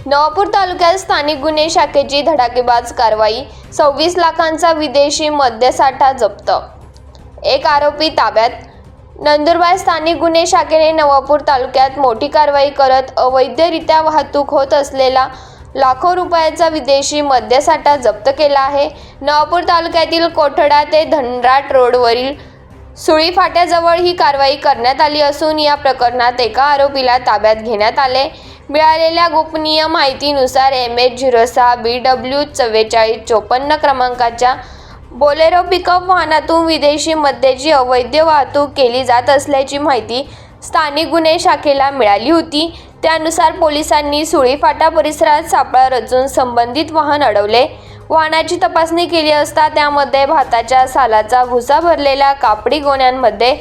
नवापूर तालुक्यात स्थानिक गुन्हे शाखेची धडाकेबाज कारवाई। 26 लाखांचा विदेशी मद्यसाठा जप्त, एक आरोपी ताब्यात। नंदुरबार स्थानिक गुन्हे शाखेने नवापूर तालुक्यात मोठी कारवाई करत अवैधरित्या वाहतूक होत असलेला लाखो रुपयाचा विदेशी मद्यसाठा जप्त केला आहे। नवापूर तालुक्यातील कोठडा ते धनराट रोडवरील सुळी फाट्याजवळ ही कारवाई करण्यात आली असून या प्रकरणात एका आरोपीला ताब्यात घेण्यात आले। मिळालेल्या गोपनीय माहितीनुसार MH06 BW 4454 क्रमांकाच्या बोलेरो पिकअप वाहनातून विदेशी मद्याची अवैध वाहतूक केली जात असल्याची माहिती स्थानिक गुन्हे शाखेला मिळाली होती। त्यानुसार पोलिसांनी सुळी फाटा परिसरात सापळा रचून संबंधित वाहन अडवले। वाहनाची तपासणी केली असता त्यामध्ये भाताच्या सालाचा भुसा भरलेल्या कापडी गोण्यांमध्ये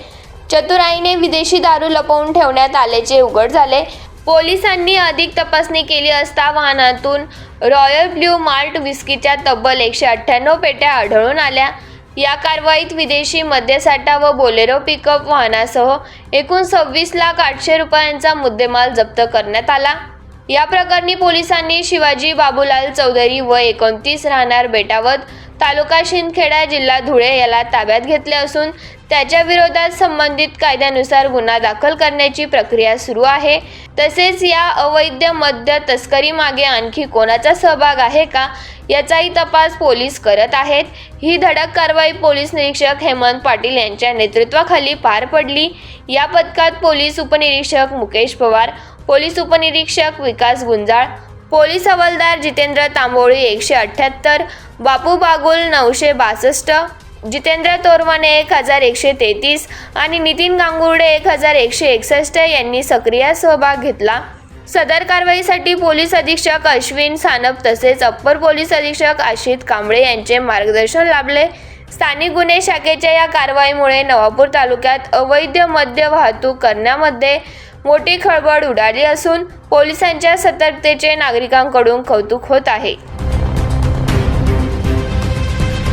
चतुराईने विदेशी दारू लपवून ठेवण्यात आल्याचे उघड झाले। पोलिसांनी अधिक तपासणी केली असता वाहनातून रॉयल ब्ल्यू माल्ट विस्कीच्या तब्बल 198 पेट्या आढळून आल्या। या कारवाईत विदेशी मद्यसाठा व बोलेरो पिकअप वाहनासह एकूण 26,08,00,000 रुपयांचा मुद्देमाल जप्त करण्यात आला। या प्रकरणी पोलिसांनी शिवाजी बाबूलाल चौधरी व 29 राहणार बेटावद, तालुका शिंदखेडा, जिल्हा धुळे याला ताब्यात घेतले असून त्याच्या विरोधात संबंधित कायद्यानुसार गुन्हा दाखल करण्याची प्रक्रिया सुरू आहे। तसेच या अवैध मद्य तस्करी मागे आणखी कोणाचा सहभाग आहे का याचाही तपास पोलीस करत आहेत। ही धडक कारवाई पोलीस निरीक्षक हेमंत पाटील यांच्या नेतृत्वाखाली पार पडली। या पथकात पोलीस उपनिरीक्षक मुकेश पवार, पोलीस उपनिरीक्षक विकास गुंजाळ, पोलीस हवालदार जितेंद्र तांबोळी 178, बापू बागुल 962, जितेंद्र तोरवाने 1133 आणि नितीन गांगुर्डे 1161 यांनी सक्रिय सहभाग घेतला। सदर कारवाईसाठी पोलीस अधीक्षक अश्विन सानप तसेच अप्पर पोलीस अधीक्षक आशित कांबळे यांचे मार्गदर्शन लाभले। स्थानिक गुन्हे शाखेच्या या कारवाईमुळे नवापूर तालुक्यात अवैध मद्य वाहतूक करण्यामध्ये मोठी खळबळ उडाली असून पोलिसांच्या सतर्कतेचे नागरिकांकडून कौतुक होत आहे।